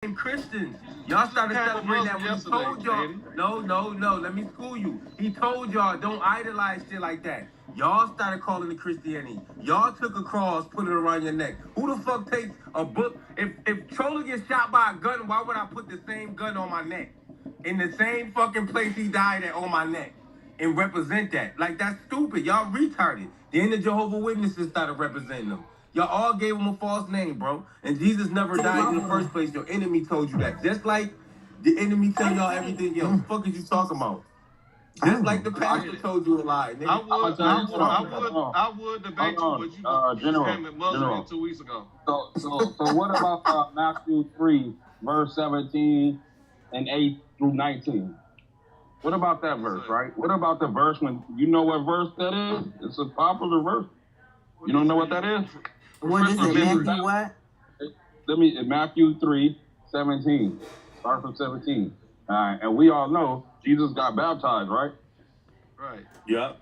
Christians. Y'all started celebrating that when he told y'all. No. Let me school you. He told y'all don't idolize shit like that. Y'all started calling it Christianity. Y'all took a cross, put it around your neck. Who the fuck takes a book? If Chola gets shot by a gun, why would I put the same gun on my neck? In the same fucking place he died at on my neck. And represent that. Like, that's stupid. Y'all retarded. Then the Jehovah Witnesses started representing them. Y'all all gave him a false name, bro. And Jesus never died in the first place. Your enemy told you that. Just like the enemy tell y'all everything else. What the fuck is you talking about? Just like the pastor told you a lie. Nigga. I would debate you, but you just came at Muslim 2 weeks ago. So what about Matthew 3, verse 17 and 8 through 19? What about that verse, right? What about the verse when you know what verse that is? It's a popular verse. You don't know what that is? What is it, Matthew what? Matthew 3, 17. Start from 17. And we all know Jesus got baptized, right? Right. Yeah.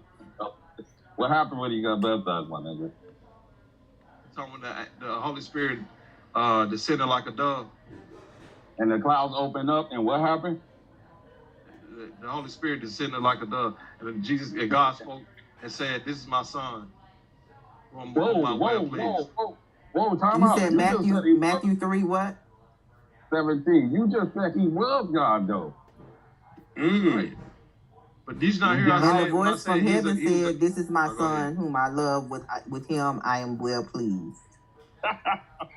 What happened when he got baptized, my nigga? Talking about the Holy Spirit descended like a dove. And the clouds opened up, and what happened? The Holy Spirit descended like a dove. And Jesus and God spoke and said, "This is my son." Whoa, time out. You said Matthew 3 what? 17. You just said he was God, though. Right. But these not here. And the voice from heaven said, "This is my son, whom I love. With him I am well pleased."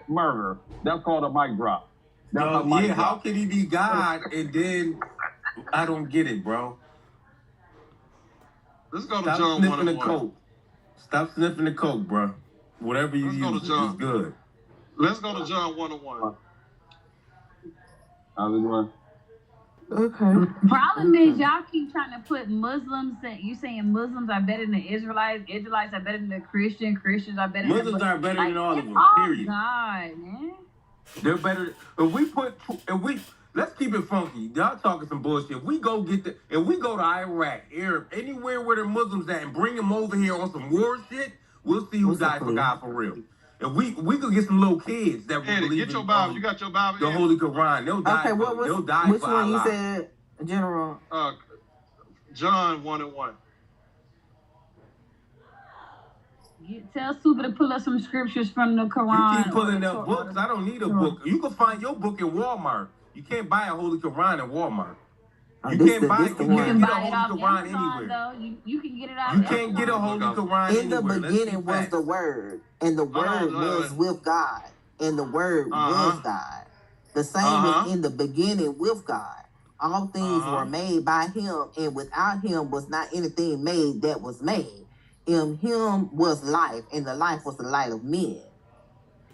Murder. That's called a mic drop. How can he be God and then I don't get it, bro? Let's go to John 1:1. Stop sniffing the coke, bro. Whatever you use is good. Let's go to John 1:1. How's it going? Okay. Problem is, y'all keep trying to put Muslims. You saying Muslims are better than the Israelites. Israelites are better than the Christians. Christians are better. Muslims are better than all of them. Period. God, man. They're better. Let's keep it funky. Y'all talking some bullshit. If we go to Iraq, Arab, anywhere where the Muslims at, and bring them over here on some war shit, we'll see who died for God for real. If we could get some little kids that will believe get your Bible. You got your Bible. The Holy Quran. They'll die. Okay, they'll die which for one Allah. you said, General? John 1:1. Tell Super to pull up some scriptures from the Quran. You keep pulling up books. I don't need a book. You can find your book in Walmart. You can't buy a Holy Quran in Walmart. You can't buy it. You can't get a Holy Quran anywhere. You can get it out. You can't get a Holy Quran anywhere. In the beginning was the Word, and the Word was with God, and the Word was God. The same was in the beginning with God. All things were made by Him, and without Him was not anything made that was made. In Him was life, and the life was the light of men.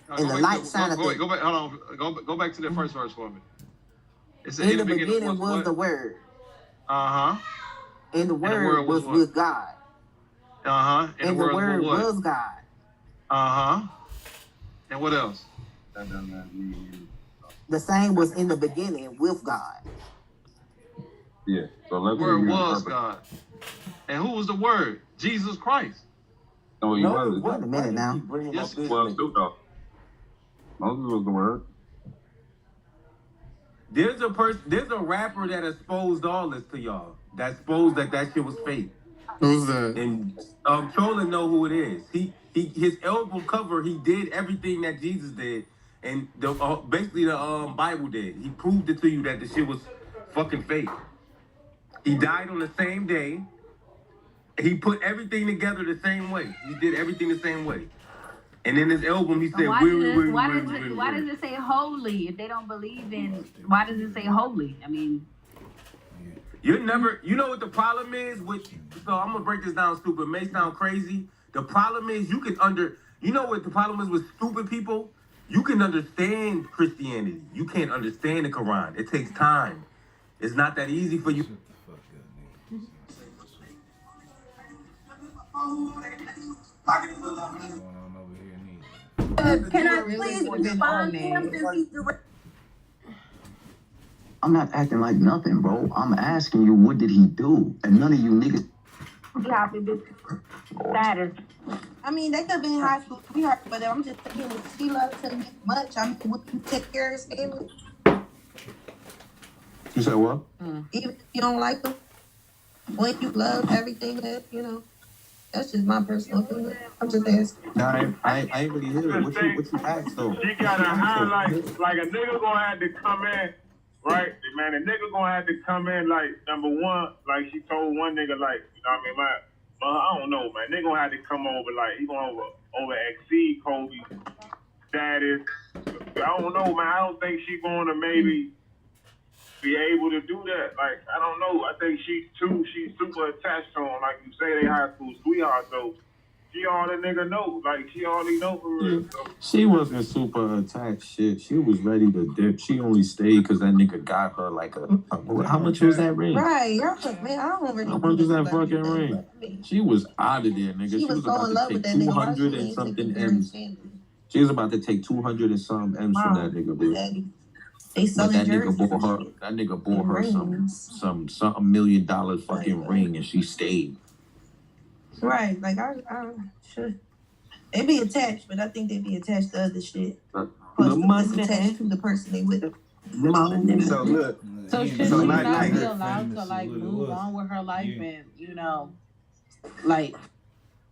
And the light shineth. Go back. Hold on. Go back to that first verse for me. In the beginning was the Word. And the Word was with God. And the Word was God. And what else? The same was in the beginning with God. Yeah. So let's. The Word was God. And who was the Word? Jesus Christ. No, he wasn't. Wait a minute now. Yes, he was too, though. Moses was the Word. There's a rapper that exposed all this to y'all. That exposed that shit was fake. Who's that? And Chola know who it is. His album cover, he did everything that Jesus did, and basically the Bible did. He proved it to you that the shit was fucking fake. He died on the same day. He put everything together the same way. He did everything the same way. And in his album, he said, why does it say holy if they don't believe in? Why does it say holy? I mean, you know what the problem is with? So I'm gonna break this down, stupid. It may sound crazy. The problem is you know what the problem is with stupid people? You can understand Christianity. You can't understand the Quran. It takes time. It's not that easy for you. Can I please respond to him since he's direct? I'm not acting like nothing, bro. I'm asking you, what did he do? And none of you niggas. Status. I mean, they could have been in high school sweethearts, but I'm just thinking, was she love to much? I mean, would you take care of his family? You said what? Even if you don't like them, when you love everything that, you know, that's just my personal opinion. I'm just asking. Nah, I ain't really hear it. What you asked though? She got a highlight, like a nigga gonna have to come in, right? Man, a nigga gonna have to come in, like, number one, like she told one nigga, like, you know what I mean, I don't know, man. They gonna have to come over, like, he gonna over exceed Kobe status. I don't know, man. I don't think she gonna maybe be able to do that. Like, I don't know. I think she's super attached to him. Like you say, they high school sweethearts, so she all the nigga know. Like, she already know for real. So. She wasn't super attached. Shit, she was ready to dip. She only stayed because that nigga got her like how much was that ring? Right, man, I don't really. How much was that fucking ring? She was out of there, nigga. She was about to take 200 and something M's. She was about to take 200 and some M's from that nigga, bro. But that nigga bought her some $1 million fucking ring, and she stayed. Right, like I should. They be attached, but I think they be attached to other shit. The money attached to the person they with. So look. So should she not be allowed to like move on with her life and, you know, like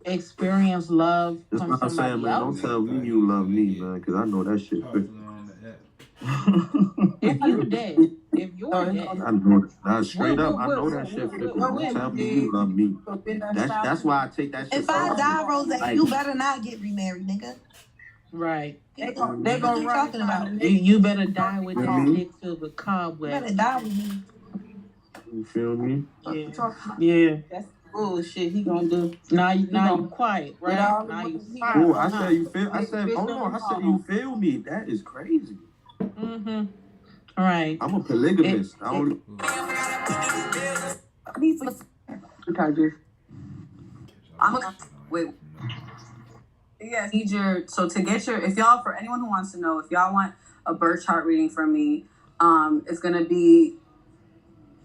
experience love from somebody else? Don't tell me you love me, man, because I know that shit. If you're dead, I know that straight up. I know that shit. Don't tell me you love me. That's why I take that shit. If I die, Rose, you better not get remarried, nigga. Right. They gonna talking about. You better die with your dick filled with cobwebs. You better die with me. You feel me? Yeah. That's bullshit. He gonna do. Now you quiet, right? Now you silent. Oh, I said you feel. I said hold on. I said you feel me. That is crazy. Mm-hmm. All right. I'm a polygamist. Wait. Yeah, need so to get if y'all, for anyone who wants to know, if y'all want a birth chart reading from me, it's gonna be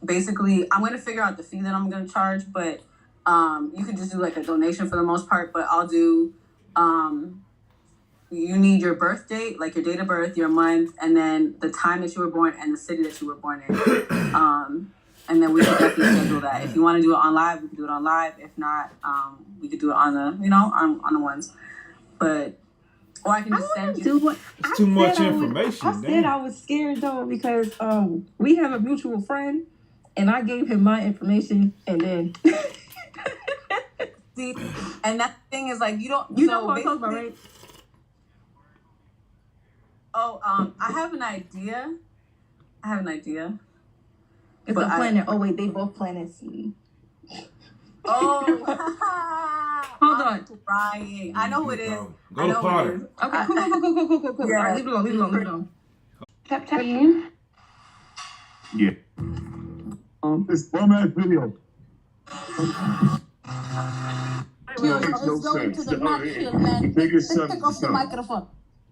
basically, I'm gonna figure out the fee that I'm gonna charge, but you can just do like a donation for the most part, but I'll do you need your birth date, like your date of birth, your month, and then the time that you were born and the city that you were born in. And then we can definitely schedule that. If you want to do it on live, we can do it on live. If not, we could do it on the, on the ones. But, or I can just send you. It's too much information. I said I was scared though because we have a mutual friend, and I gave him my information, and then. See, and that thing is like you know what I'm talking about, right? Oh, I have an idea. It's a planet. Oh wait, they both planet C. Oh, hold on. Crying. I know who it is. Go to Potter. Okay, cool. Yeah. All right, leave it alone. Tap in. Yeah. This dumbass video.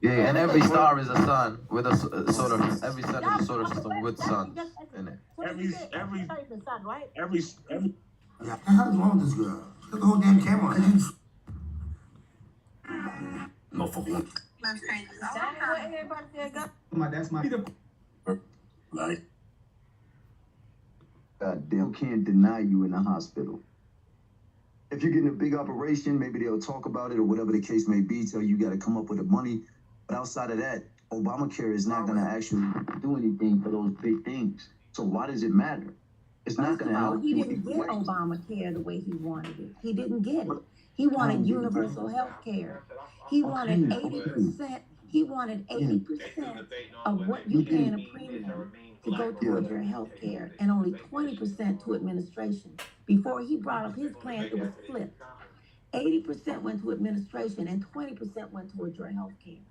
Yeah, and every star is a sun with a sort of every sun is a solar system with suns in it. Every. Yeah, what the hell is wrong with this girl? Look at the whole damn camera. No fucking. That's my. Like. Goddamn, can't deny you in the hospital. If you're getting a big operation, maybe they'll talk about it or whatever the case may be, tell you got to come up with the money. But outside of that, Obamacare is not going to actually do anything for those big things. So why does it matter? It's not going to help. He didn't get Obamacare the way he wanted it. He didn't get it. He wanted universal health care. He wanted 80%. He wanted 80% of what you pay in a premium to go towards your health care, and only 20% to administration. Before he brought up his plan, it was flipped. 80% went to administration and 20% went towards your health care.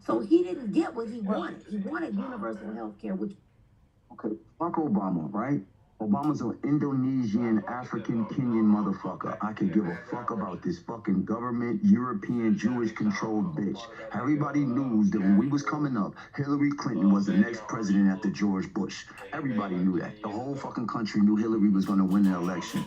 So he didn't get what he wanted. He wanted universal health care, which... Okay, fuck Obama, right? Obama's an Indonesian, African, Kenyan motherfucker. I could give a fuck about this fucking government, European, Jewish-controlled bitch. Everybody knew that when we was coming up, Hillary Clinton was the next president after George Bush. Everybody knew that. The whole fucking country knew Hillary was going to win the election.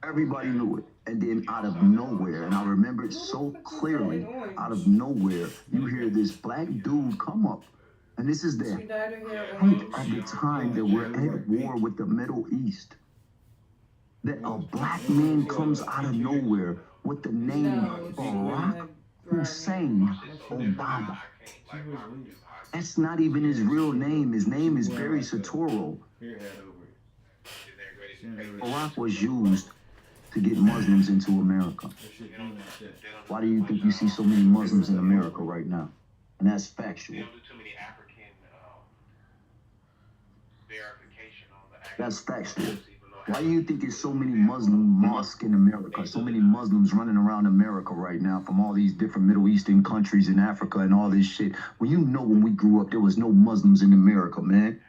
Everybody knew it. And then out of nowhere, and I remember it so clearly, out of nowhere, you hear this black dude come up And this is the height of the time that we're at war with the Middle East. That a black man comes out of nowhere with the name Barack Hussein Obama. That's not even his real name. His name is Barry Soetoro. Barack was used to get Muslims into America. Why do you think you see so many Muslims in America right now? And that's factual. That's factual. Why do you think there's so many Muslim mosques in America? So many Muslims running around America right now from all these different Middle Eastern countries in Africa and all this shit. Well, you know when we grew up, there was no Muslims in America, man.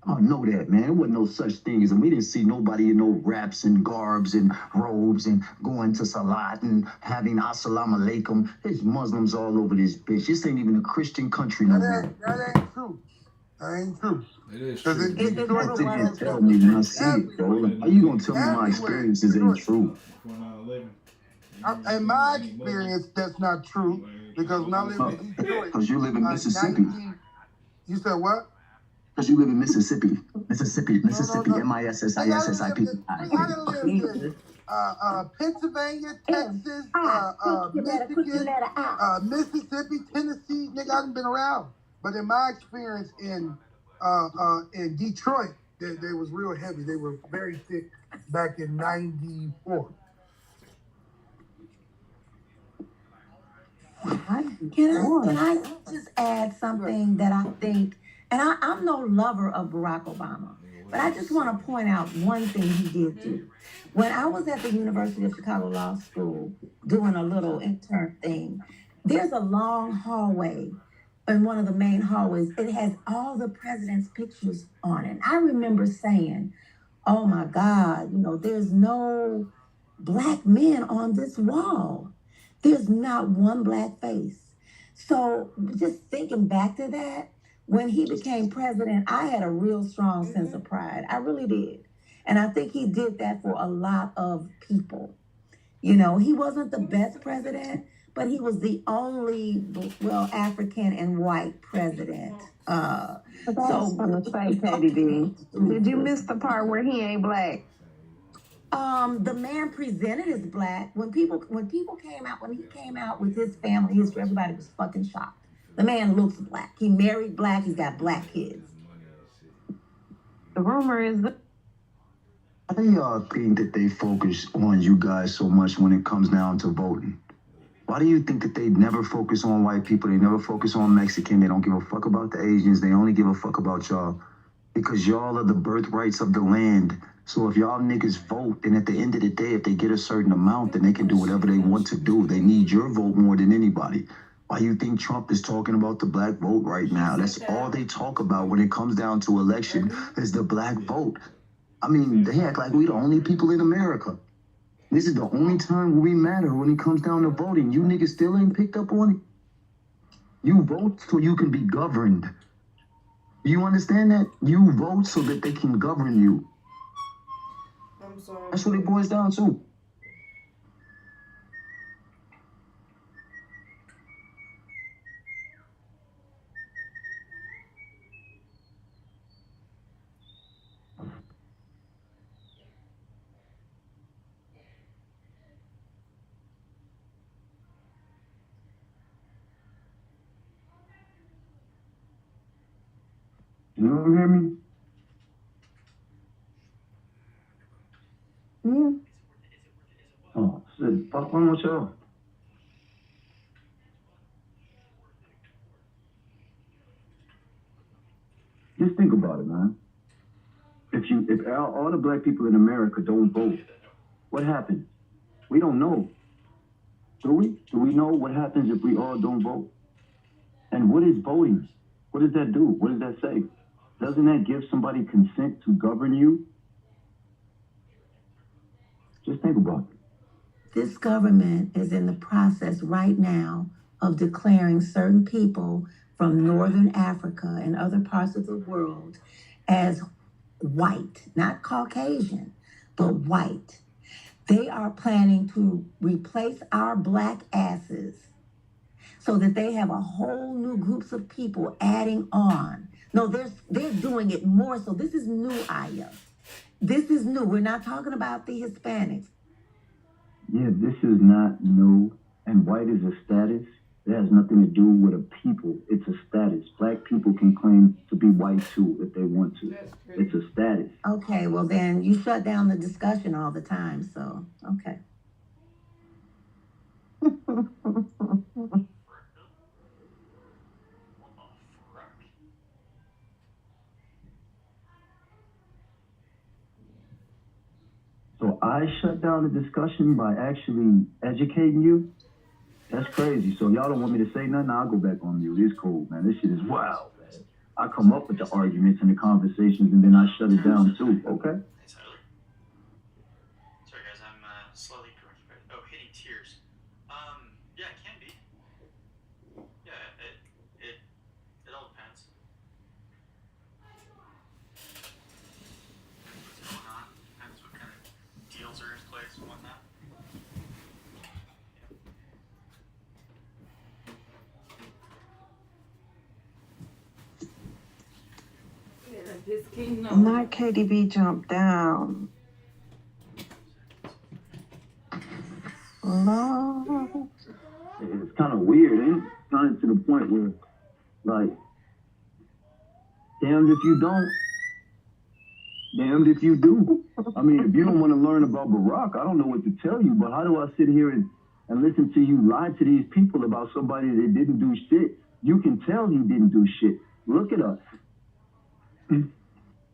I know that, man. There wasn't no such thing as, and we didn't see nobody in no wraps and garbs and robes and going to Salat and having Assalamu alaikum. There's Muslims all over this bitch. This ain't even a Christian country no more. That ain't true. That ain't true. It is Cause true. it What you gonna tell me when I see it, bro? Like, how you gonna tell me my experiences ain't true? In my experience, that's not true. Because when I lived in Detroit, Because you live in Mississippi. You said what? Because you live in Mississippi. Mississippi, No. Mississippi. I done lived in Pennsylvania, Texas, Michigan, Mississippi, Tennessee. Nigga, I done been around. But in my experience in Detroit, they was real heavy. They were very thick back in '94. Can I just add something that I think, and I'm no lover of Barack Obama, but I just want to point out one thing he did do. When I was at the University of Chicago Law School doing a little intern thing, there's a long hallway in one of the main hallways. It has all the president's pictures on it. I remember saying, oh my God, there's no black men on this wall. There's not one black face. So just thinking back to that, when he became president, I had a real strong sense of pride. I really did. And I think he did that for a lot of people. He wasn't the best president, but he was the only, African and white president. But that's gonna say, Teddy B. Did you miss the part where he ain't black? The man presented as black. When he came out with his family history, everybody was fucking shocked. The man looks black. He married black. He's got black kids. The rumor is that. Why do y'all think that they focus on you guys so much when it comes down to voting? Why do you think that they never focus on white people? They never focus on Mexican. They don't give a fuck about the Asians. They only give a fuck about y'all. Because y'all are the birthrights of the land. So if y'all niggas vote, then at the end of the day, if they get a certain amount, then they can do whatever they want to do. They need your vote more than anybody. Why you think Trump is talking about the black vote right now? That's all they talk about when it comes down to election is the black vote. I mean, they act like we the only people in America. This is the only time we matter when it comes down to voting. You niggas still ain't picked up on it. You vote so you can be governed. You understand that? You vote so that they can govern you. I'm sorry. That's what it boils down to. You don't hear me? Mm. Oh, shit. Fuck wrong with y'all? Just think about it, man. If all the black people in America don't vote, what happens? We don't know. Do we? Do we know what happens if we all don't vote? And what is voting? What does that do? What does that say? Doesn't that give somebody consent to govern you? Just think about it. This government is in the process right now of declaring certain people from Northern Africa and other parts of the world as white, not Caucasian, but white. They are planning to replace our black asses so that they have a whole new groups of people adding on. No, they're doing it more so. This is new, Aya. This is new. We're not talking about the Hispanics. Yeah, this is not new. And white is a status. It has nothing to do with a people. It's a status. Black people can claim to be white too if they want to. It's a status. Okay, well then you shut down the discussion all the time, so okay. So I shut down the discussion by actually educating you? That's crazy. So y'all don't want me to say nothing? I'll go back on mute. It's cool, man. This shit is wild, man. I come up with the arguments and the conversations and then I shut it down too, okay? Sorry guys, I'm slowly preoccupied. Oh, hitting tears. Yeah, it can be. Yeah, it all depends. What's going on? Depends what kind of deals are in place and whatnot. Not KDB jumped down. No. It's kind of weird, ain't it? Kind of to the point where, like, damned if you don't, damned if you do. I mean, if you don't want to learn about Barack, I don't know what to tell you, but how do I sit here and listen to you lie to these people about somebody that didn't do shit? You can tell he didn't do shit. Look at us.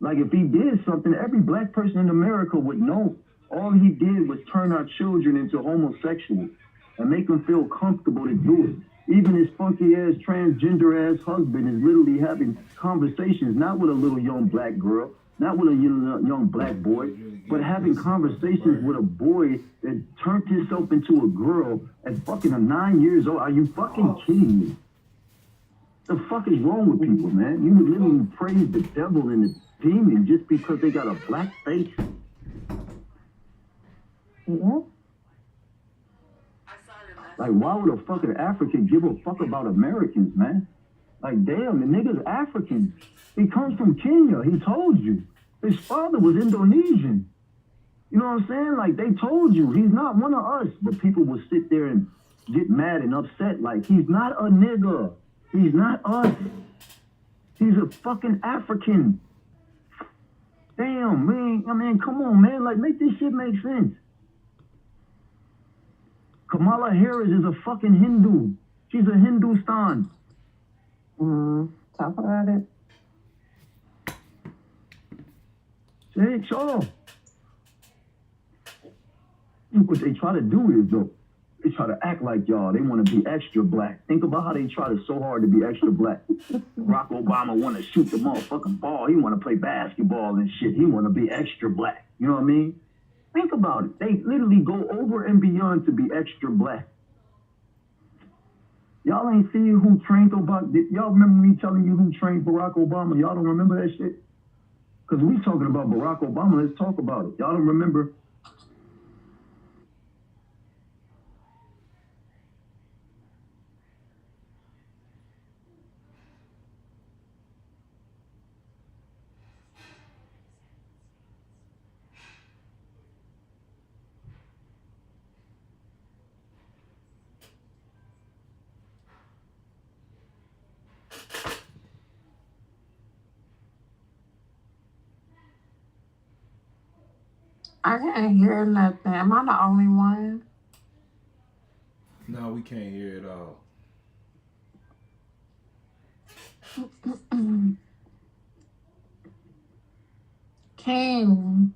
Like, if he did something, every black person in America would know. All he did was turn our children into homosexuals and make them feel comfortable to do it. Even his funky-ass, transgender-ass husband is literally having conversations, not with a little young black girl, not with a young black boy, but having conversations with a boy that turned himself into a girl at fucking 9 years old. Are you fucking kidding me? The fuck is wrong with people, man? You would literally praise the devil and the demon just because they got a black face. Yeah. Like, why would a fucking African give a fuck about Americans, man? Like, damn, the nigga's African. He comes from Kenya. He told you. His father was Indonesian. You know what I'm saying? Like, they told you. He's not one of us. But people will sit there and get mad and upset. Like, he's not a nigga. He's not us. He's a fucking African. Damn, man. I mean, come on, man. Like, make this shit make sense. Kamala Harris is a fucking Hindu. She's a Hindustan. Talk about it. Say it, y'all. What they try to do is, though, they try to act like y'all. They want to be extra black. Think about how they try so hard to be extra black. Barack Obama want to shoot the motherfucking ball. He want to play basketball and shit. He want to be extra black. You know what I mean? Think about it. They literally go over and beyond to be extra black. Y'all ain't seen who trained Obama. Y'all remember me telling you who trained Barack Obama? Y'all don't remember that shit? Because we talking about Barack Obama. Let's talk about it. Y'all don't remember? I can't hear nothing. Am I the only one? No, we can't hear it all. King.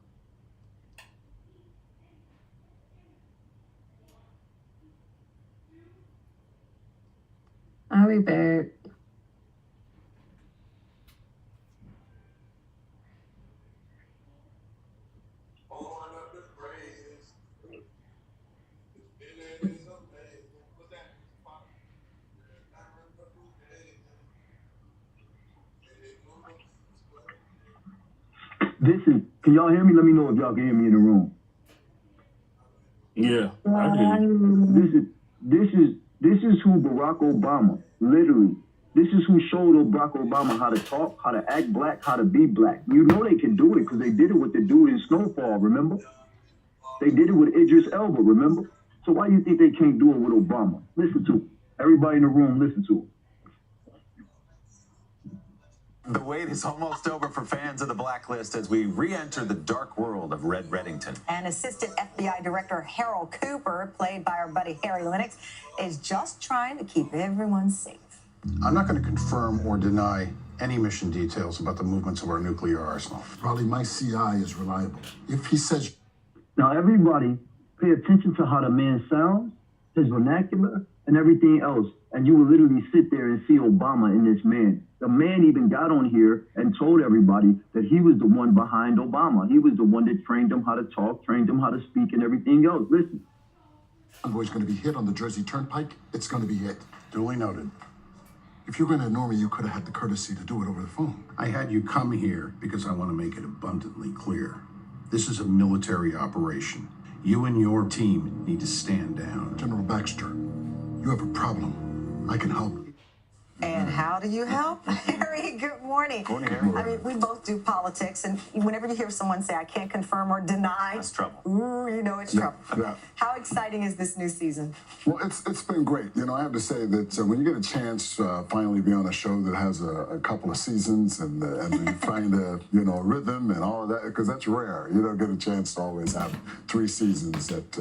I'll be back. This is, can y'all hear me? Let me know if y'all can hear me in the room. Yeah, I hear you. This is who Barack Obama, literally, this is who showed Barack Obama how to talk, how to act black, how to be black. You know they can do it because they did it with the dude in Snowfall, remember? They did it with Idris Elba, remember? So why do you think they can't do it with Obama? Listen to him. Everybody in the room, listen to him. The wait is almost over for fans of The Blacklist as we re-enter the dark world of Red Reddington. And Assistant FBI Director Harold Cooper, played by our buddy Harry Lennox, is just trying to keep everyone safe. I'm not going to confirm or deny any mission details about the movements of our nuclear arsenal. Probably my CI is reliable. If he says... Now everybody, pay attention to how the man sounds, his vernacular, and everything else. And you will literally sit there and see Obama in this man. The man even got on here and told everybody that he was the one behind Obama. He was the one that trained him how to talk, trained him how to speak, and everything else. Listen. Convoy's going to be hit on the Jersey Turnpike. It's going to be hit. Duly noted. If you're going to ignore me, you could have had the courtesy to do it over the phone. I had you come here because I want to make it abundantly clear. This is a military operation. You and your team need to stand down. General Baxter, you have a problem. I can help. And how do you help? Harry, good morning. Good morning, Harry. I mean, we both do politics, and whenever you hear someone say, I can't confirm or deny, That's trouble. ooh, you know it's trouble. Yeah. How exciting is this new season? Well, it's been great. You know, I have to say that when you get a chance finally be on a show that has a couple of seasons and you find a rhythm and all of that, because that's rare. You don't get a chance to always have 3 seasons at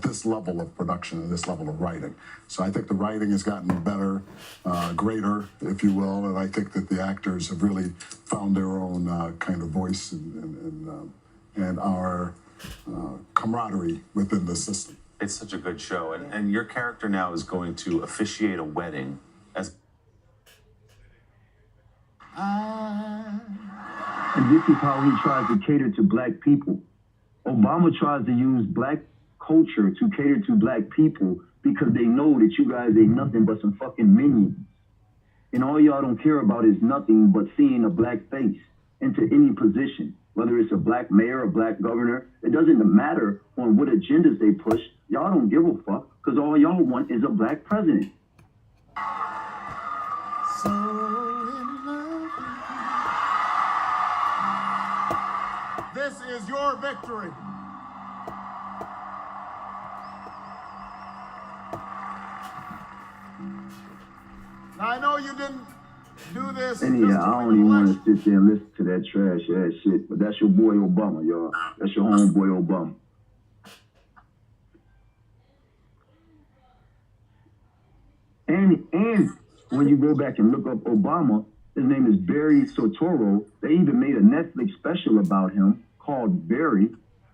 this level of production and this level of writing. So I think the writing has gotten better, greater, if you will, and I think that the actors have really found their own kind of voice and our camaraderie within the system. It's such a good show, and your character now is going to officiate a wedding as... And this is how he tries to cater to black people. Obama tries to use black culture to cater to black people because they know that you guys ain't nothing but some fucking minions. And all y'all don't care about is nothing but seeing a black face into any position, whether it's a black mayor, a black governor. It doesn't matter on what agendas they push. Y'all don't give a fuck because all y'all want is a black president. So in love. This is your victory. Now, I know you didn't do this. And yeah, I don't even want to sit there and listen to that trash ass shit, but that's your boy Obama, y'all. That's your homeboy Obama. And when you go back and look up Obama, his name is Barry Soetoro. They even made a Netflix special about him called Barry,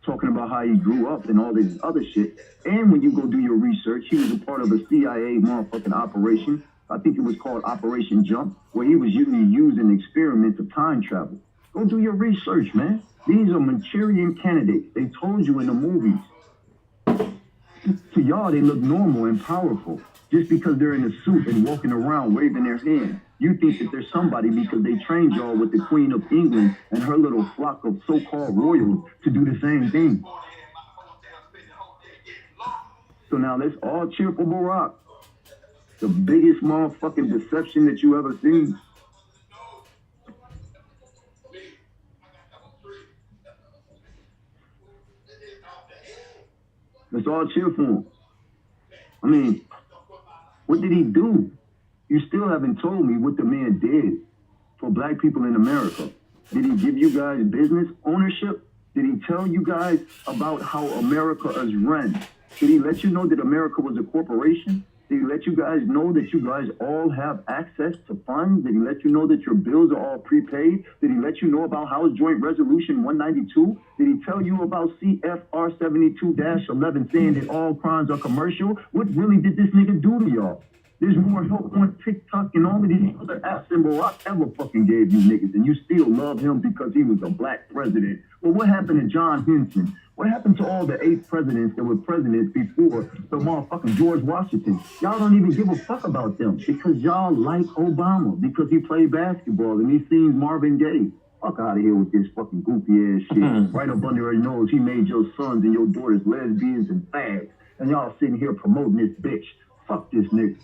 talking about how he grew up and all this other shit. And when you go do your research, he was a part of a CIA motherfucking operation. I think it was called Operation Jump, where he was using experiments of time travel. Go do your research, man. These are Manchurian candidates. They told you in the movies. To y'all, they look normal and powerful. Just because they're in a suit and walking around waving their hand. You think that they're somebody because they trained y'all with the Queen of England and her little flock of so-called royals to do the same thing. So now let's all cheer for Barack. The biggest motherfucking deception that you ever seen. Let's all cheer for him. I mean, what did he do? You still haven't told me what the man did for black people in America. Did he give you guys business ownership? Did he tell you guys about how America is run? Did he let you know that America was a corporation? Did he let you guys know that you guys all have access to funds? Did he let you know that your bills are all prepaid? Did he let you know about House Joint Resolution 192? Did he tell you about CFR 72-11 saying that all crimes are commercial? What really did this nigga do to y'all? There's more help on TikTok and all of these other apps than Barack ever fucking gave you niggas, and you still love him because he was a black president. Well, what happened to John Henson? What happened to all the 8 presidents that were presidents before the motherfucking George Washington? Y'all don't even give a fuck about them because y'all like Obama because he played basketball and he sings Marvin Gaye. Fuck out of here with this fucking goofy ass shit. Right up under your nose, he made your sons and your daughters lesbians and fags. And y'all sitting here promoting this bitch. Fuck this nigga.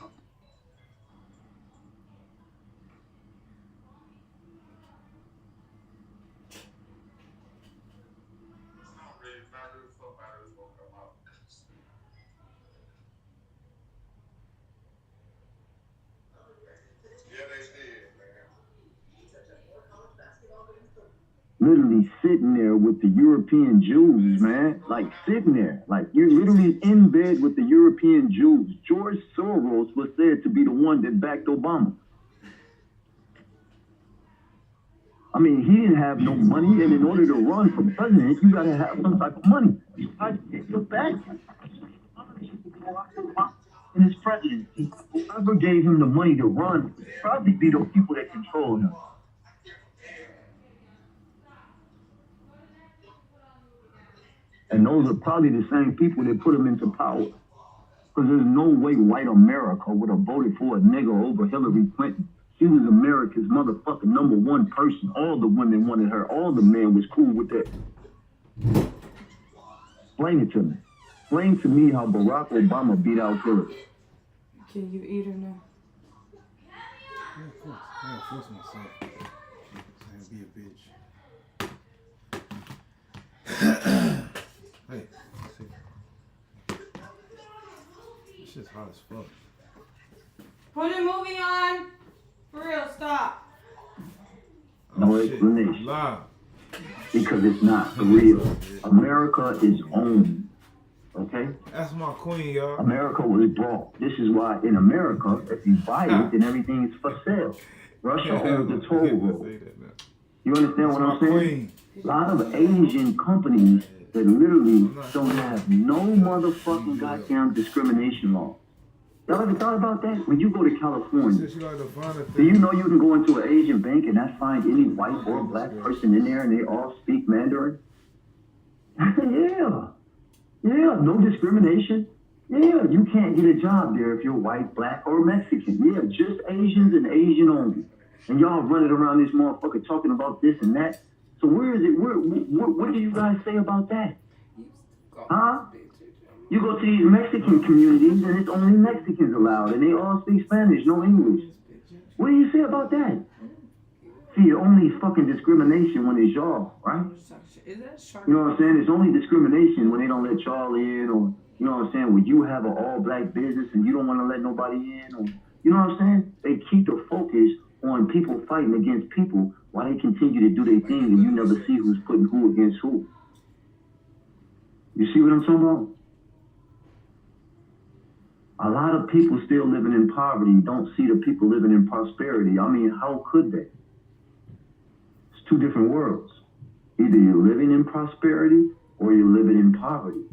Literally sitting there with the European Jews, man. Like sitting there. Like you're literally in bed with the European Jews. George Soros was said to be the one that backed Obama. I mean, he didn't have no money, and in order to run for president, you gotta have some type of money. I get your back. In his presidency, whoever gave him the money to run would probably be the people that control him. And those are probably the same people that put him into power. Because there's no way white America would have voted for a nigga over Hillary Clinton. She was America's motherfucking #1 person. All the women wanted her. All the men was cool with that. Explain it to me. Explain to me how Barack Obama beat out Hillary. Can you eat her now? Yeah, of course. I gotta force myself. I gotta be a bitch. Hey, see. This shit's hot as fuck. Put a movie on. For real, stop. No explanation. Because it's not real. America is owned. Okay? That's my queen, y'all. America was brought. This is why in America, if you buy it, then everything is for sale. Russia owns the toll road. You understand what I'm saying? A lot of Asian companies that literally don't have no motherfucking goddamn discrimination law. Y'all ever thought about that? When you go to California, do you know you can go into an Asian bank and not find any white or black person in there and they all speak Mandarin? Yeah, no discrimination. Yeah, you can't get a job there if you're white, black, or Mexican. Yeah, just Asians and Asian only. And y'all running around this motherfucker talking about this and that. So where is it? What do you guys say about that? Huh? You go to these Mexican communities and it's only Mexicans allowed and they all speak Spanish, no English. What do you say about that? See, only fucking discrimination when it's y'all, right? You know what I'm saying? It's only discrimination when they don't let y'all in, or, you know what I'm saying, when you have an all-black business and you don't want to let nobody in, or, you know what I'm saying? They keep the focus on people fighting against people while they continue to do their thing and you never see who's putting who against who. You see what I'm talking about? A lot of people still living in poverty don't see the people living in prosperity. I mean, how could they? It's two different worlds. Either you're living in prosperity or you're living in poverty.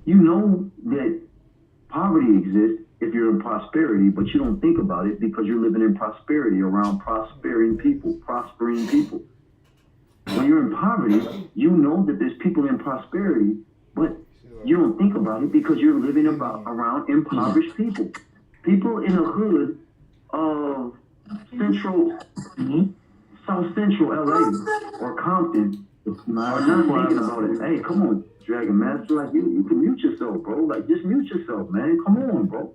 You know that poverty exists if you're in prosperity, but you don't think about it because you're living in prosperity around prospering people. When you're in poverty, you know that there's people in prosperity, but you don't think about it because you're living around impoverished people. People in the hood of South Central LA or Compton are not thinking about it. Hey, come on, Dragon Master, like you can mute yourself, bro. Like just mute yourself, man. Come on, bro.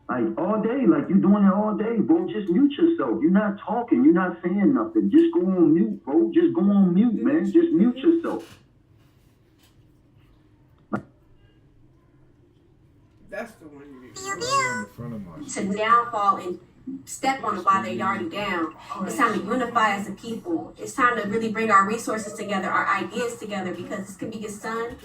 Like all day, like you doing it all day, bro. Just mute yourself. You're not talking. You're not saying nothing. Just go on mute, bro. Just go on mute, man. Just mute yourself. That's the one you need. To downfall and step on them while they're already down. It's time to unify as a people. It's time to really bring our resources together, our ideas together, because this could be your son.